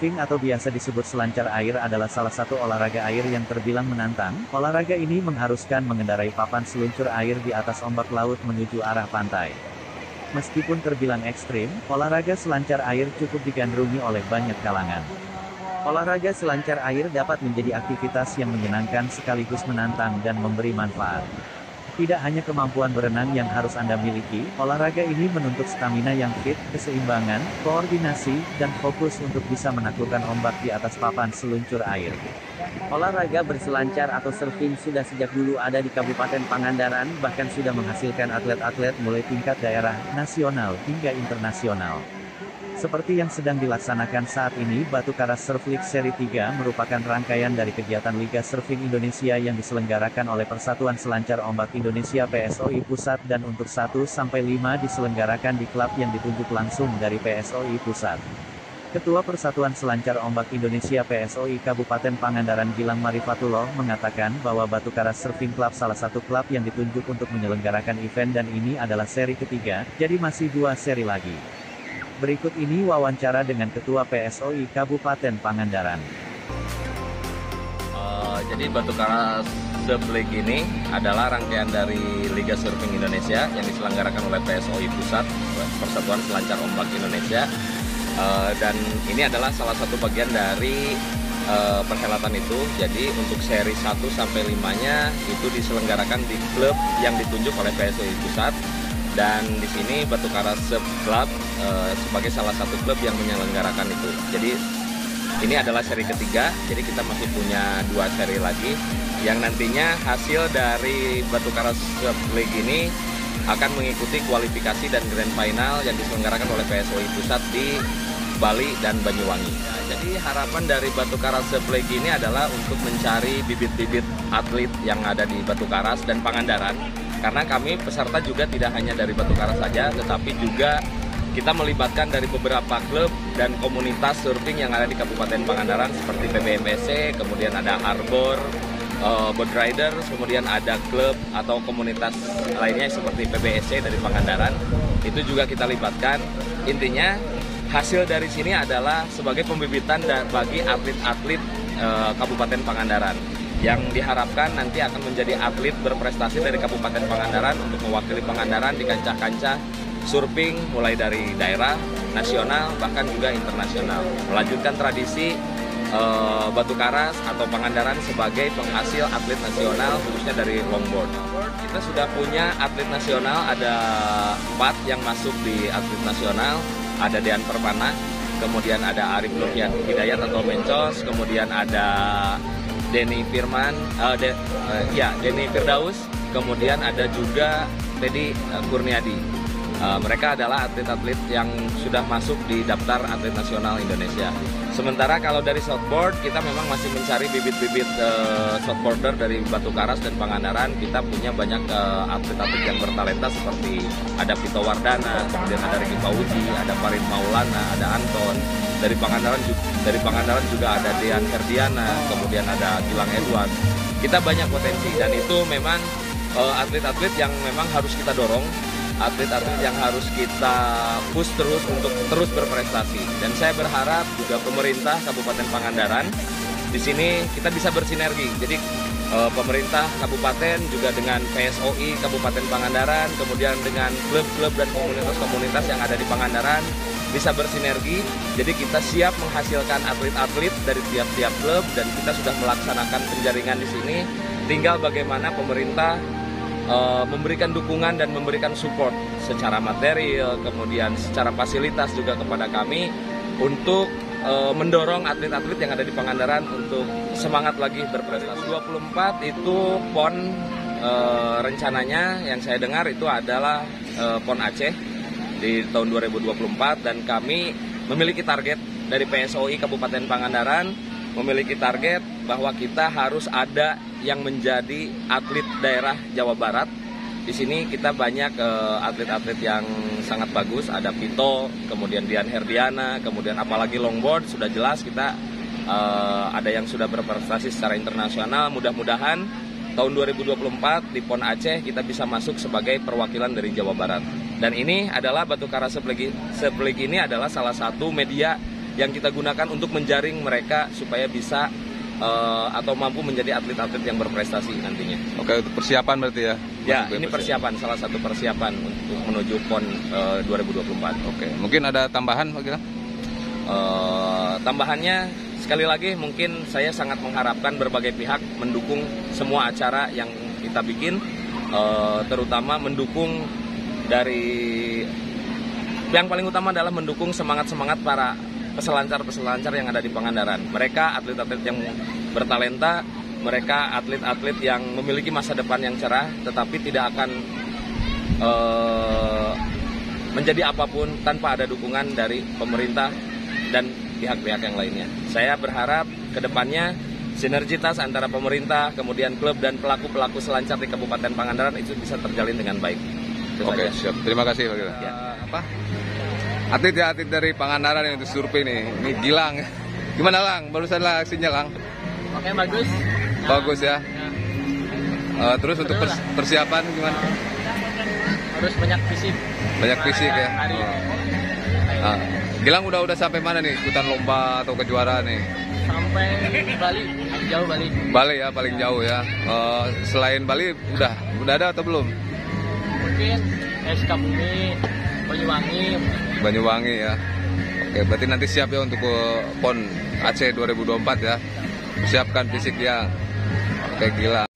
Surfing atau biasa disebut selancar air adalah salah satu olahraga air yang terbilang menantang. Olahraga ini mengharuskan mengendarai papan seluncur air di atas ombak laut menuju arah pantai. Meskipun terbilang ekstrim, olahraga selancar air cukup digandrungi oleh banyak kalangan. Olahraga selancar air dapat menjadi aktivitas yang menyenangkan sekaligus menantang dan memberi manfaat. Tidak hanya kemampuan berenang yang harus Anda miliki, olahraga ini menuntut stamina yang fit, keseimbangan, koordinasi, dan fokus untuk bisa menaklukkan ombak di atas papan seluncur air. Olahraga berselancar atau surfing sudah sejak dulu ada di Kabupaten Pangandaran, bahkan sudah menghasilkan atlet-atlet mulai tingkat daerah, nasional, hingga internasional. Seperti yang sedang dilaksanakan saat ini, Batu Karas Surf League Seri 3 merupakan rangkaian dari kegiatan Liga Surfing Indonesia yang diselenggarakan oleh Persatuan Selancar Ombak Indonesia PSOI Pusat dan untuk 1-5 diselenggarakan di klub yang ditunjuk langsung dari PSOI Pusat. Ketua Persatuan Selancar Ombak Indonesia PSOI Kabupaten Pangandaran Gilang Marifatullah mengatakan bahwa Batu Karas Surfing Club salah satu klub yang ditunjuk untuk menyelenggarakan event dan ini adalah seri ketiga, jadi masih 2 seri lagi. Berikut ini wawancara dengan Ketua PSOI Kabupaten Pangandaran. Jadi Batu Karas Surf League ini adalah rangkaian dari Liga Surfing Indonesia yang diselenggarakan oleh PSOI Pusat, Persatuan Selancar Ombak Indonesia. Dan ini adalah salah satu bagian dari perhelatan itu. Jadi untuk seri 1-5-nya itu diselenggarakan di klub yang ditunjuk oleh PSOI Pusat. Dan di sini Batu Karas Surf Club sebagai salah satu klub yang menyelenggarakan itu. Jadi ini adalah seri ketiga, jadi kita masih punya 2 seri lagi yang nantinya hasil dari Batu Karas Surf League ini akan mengikuti kualifikasi dan grand final yang diselenggarakan oleh PSOI Pusat di Bali dan Banyuwangi. Jadi harapan dari Batu Karas Surf League ini adalah untuk mencari bibit-bibit atlet yang ada di Batu Karas dan Pangandaran. Karena kami peserta juga tidak hanya dari Batu Karas saja, tetapi juga kita melibatkan dari beberapa klub dan komunitas surfing yang ada di Kabupaten Pangandaran seperti PBMSC, kemudian ada Harbor, Boat Riders, kemudian ada klub atau komunitas lainnya seperti PBSC dari Pangandaran. Itu juga kita libatkan. Intinya hasil dari sini adalah sebagai pembibitan bagi atlet-atlet Kabupaten Pangandaran, yang diharapkan nanti akan menjadi atlet berprestasi dari Kabupaten Pangandaran untuk mewakili Pangandaran di kancah-kancah surfing mulai dari daerah, nasional, bahkan juga internasional. Melanjutkan tradisi Batu Karas atau Pangandaran sebagai penghasil atlet nasional khususnya dari longboard. Kita sudah punya atlet nasional, ada 4 yang masuk di atlet nasional, ada Dean Permana, kemudian ada Arif Nurhian Hidayat atau Mencos, kemudian ada Denny Firdaus, kemudian ada juga Teddy Kurniadi. Mereka adalah atlet-atlet yang sudah masuk di daftar atlet nasional Indonesia. Sementara kalau dari shortboard, kita memang masih mencari bibit-bibit shortboarder dari Batu Karas dan Pangandaran. Kita punya banyak atlet-atlet yang bertalenta seperti ada Vito Wardana, kemudian ada Ricky Fauzi, ada Farid Maulana, ada Anton. Dari Pangandaran juga ada Dean Herdiana, kemudian ada Gilang Edward. Kita banyak potensi dan itu memang atlet-atlet yang memang harus kita dorong, atlet-atlet yang harus kita push terus untuk terus berprestasi. Dan saya berharap juga pemerintah Kabupaten Pangandaran di sini kita bisa bersinergi. Jadi pemerintah kabupaten juga dengan PSOI Kabupaten Pangandaran, kemudian dengan klub-klub dan komunitas-komunitas yang ada di Pangandaran bisa bersinergi. Jadi kita siap menghasilkan atlet-atlet dari tiap-tiap klub dan kita sudah melaksanakan penjaringan di sini. Tinggal bagaimana pemerintah memberikan dukungan dan memberikan support secara material, kemudian secara fasilitas juga kepada kami untuk mendorong atlet-atlet yang ada di Pangandaran untuk semangat lagi berprestasi. 24 itu PON rencananya yang saya dengar itu adalah PON Aceh di tahun 2024 dan kami memiliki target dari PSOI Kabupaten Pangandaran, memiliki target bahwa kita harus ada yang menjadi atlet daerah Jawa Barat. Di sini kita banyak atlet-atlet yang sangat bagus, ada Vito, kemudian Dian Herdiana, kemudian apalagi longboard sudah jelas kita ada yang sudah berprestasi secara internasional. Mudah-mudahan tahun 2024 di PON Aceh kita bisa masuk sebagai perwakilan dari Jawa Barat. Dan ini adalah Batu Karas Surf League ini adalah salah satu media yang kita gunakan untuk menjaring mereka supaya bisa atau mampu menjadi atlet-atlet yang berprestasi nantinya. Oke, untuk persiapan berarti ya? Ya, ini persiapan, salah satu persiapan untuk menuju PON 2024. Oke, mungkin ada tambahan Pak Gilang? Tambahannya, sekali lagi mungkin saya sangat mengharapkan berbagai pihak mendukung semua acara yang kita bikin, terutama mendukung dari yang paling utama adalah mendukung semangat-semangat para peselancar-peselancar yang ada di Pangandaran. Mereka atlet-atlet yang bertalenta, mereka atlet-atlet yang memiliki masa depan yang cerah, tetapi tidak akan menjadi apapun tanpa ada dukungan dari pemerintah dan pihak-pihak yang lainnya. Saya berharap ke depannya sinergitas antara pemerintah, kemudian klub dan pelaku-pelaku selancar di Kabupaten Pangandaran itu bisa terjalin dengan baik. Oke, siap. Terima kasih Pak Gilang. Ya. Atlet dari Pangandaran yang untuk survei nih. Ini Gilang. Gimana Lang? Barusan lah aksinya Lang. Oke, bagus. Bagus ya. Terus untuk persiapan gimana? Harus banyak fisik. Banyak fisik ya. Hari ini. Gilang udah sampai mana nih ikutan lomba atau kejuaraan nih? Sampai Bali, jauh Bali. Bali ya paling jauh ya. Selain Bali udah ada atau belum? Mungkin SK Bumi, Banyuwangi ya. Oke, berarti nanti siap ya untuk PON Aceh 2024 ya. Persiapkan fisik ya. Oke, Gilang.